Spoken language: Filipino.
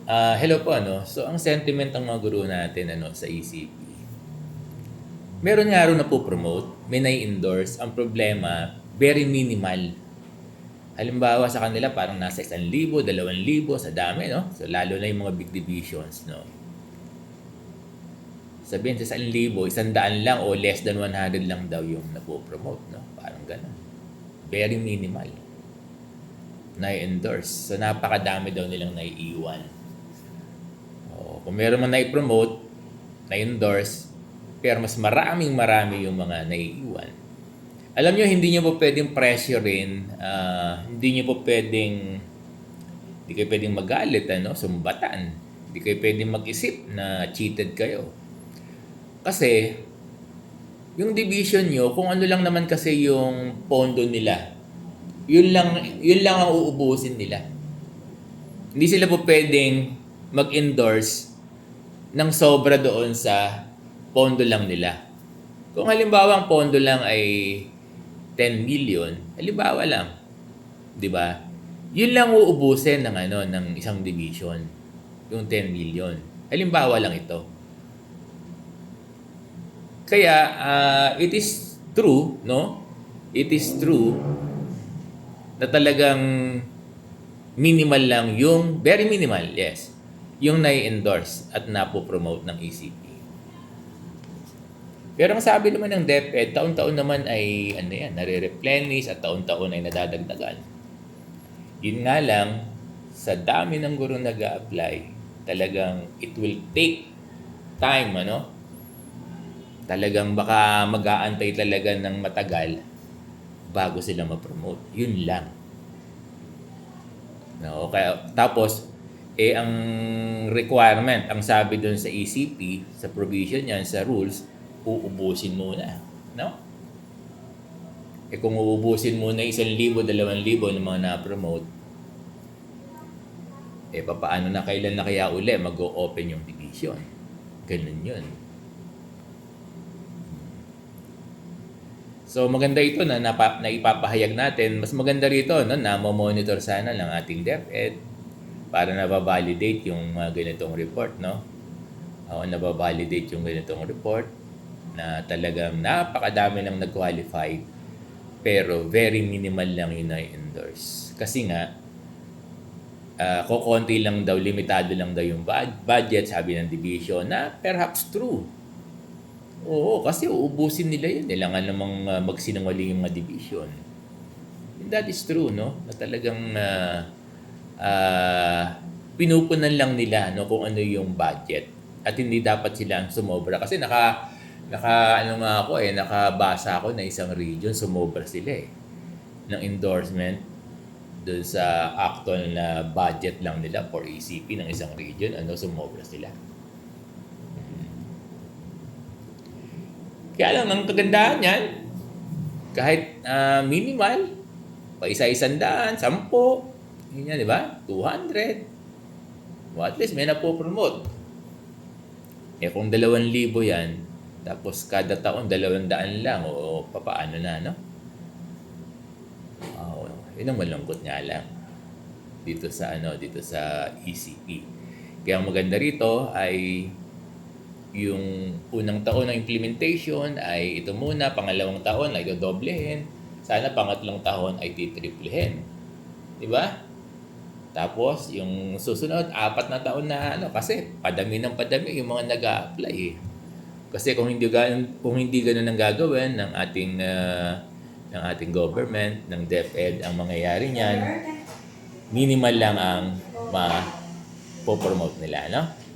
Hello po ano. So ang sentiment ng mga guro natin ano sa ECP. Meron nga rin na po promote, may nai-endorse. Ang problema, very minimal. Halimbawa sa kanila parang nasa 1,000, 2,000 sa dami no. So lalo na yung mga big divisions no. Sabihin sa 1,000, 100 lang o less than 100 lang daw yung napo-promote no. Parang gano'n. Very minimal. Nai-endorse. So napakadami daw nilang naiiwan. Kung meron man na-promote, na-endorse, pero mas marami yung mga naiiwan. Alam nyo, hindi nyo po pwedeng pressurein, hindi kayo pwedeng magalit, sumbatan. Hindi kayo pwedeng mag-isip na cheated kayo. Kasi, yung division nyo, kung ano lang naman kasi yung pondo nila, yun lang ang uubusin nila. Hindi sila po pwedeng mag-endorse ng sobra doon sa pondo lang nila. Kung halimbawa ang pondo lang ay 10 million, halimbawa lang, 'di ba? Yun lang uubusin ng isang division, yung 10 million. Halimbawa lang ito. Kaya it is true, no? It is true na talagang minimal lang yung very minimal, yes, yung nai-endorse at napo-promote ng ECP. Pero ang sabi naman ng DepEd, taon-taon naman ay nare-replenish at taon-taon ay nadadagdagan. Yun nga lang, sa dami ng guro nag-a-apply, talagang it will take time, Talagang baka mag-aantay talaga ng matagal bago sila ma-promote. Yun lang. No, kaya tapos ang requirement, ang sabi doon sa ECP, sa provision niyan, sa rules, uubusin muna, no? Kung uubusin muna 1,000, 2,000 ng mga na-promote, papaano na kailan na kaya uli mag-o-open yung division? Ganun 'yun. So maganda ito na ipapahayag natin. Mas maganda rito na monitor sana ng ating DepEd para na-validate yung ganitong report, no? Na-validate yung ganitong report na talagang napakadami nang nag-qualify pero very minimal lang yung na-endorse. Kasi nga, kukunti lang daw, limitado lang daw yung budget, sabi ng division, na perhaps true. Oo, kasi uubusin nila yun. Kailangan namang magsinungaling yung mga division. And that is true, no? Na talagang pinupunan lang nila kung ano yung budget. At hindi dapat sila sumobra. Kasi nakabasa ako na isang region, sumobra sila ng endorsement doon sa actual na budget lang nila for ECP ng isang region, sumobra sila. Kaya lang, ang kagandahan yan, kahit minimal, pa isa-100, 10, yun yan, di ba? 200. Well, at least may napopromote. Kung 2,000 yan, tapos kada taon 200 lang, o papaano na, no? Yun ang malungkot nga lang dito sa ECP. Kaya ang maganda rito ay yung unang taon ng implementation ay ito muna, pangalawang taon ay dodoblehin, sana pangatlong taon ay titriplehin. Di ba? Tapos yung susunod 4 na taon na kasi padami yung mga nag-a-apply Kasi kung hindi ganoon ang gagawin ng ating government, ng DepEd, ang mangyayari niyan, minimal lang ang ma-promote nila, no?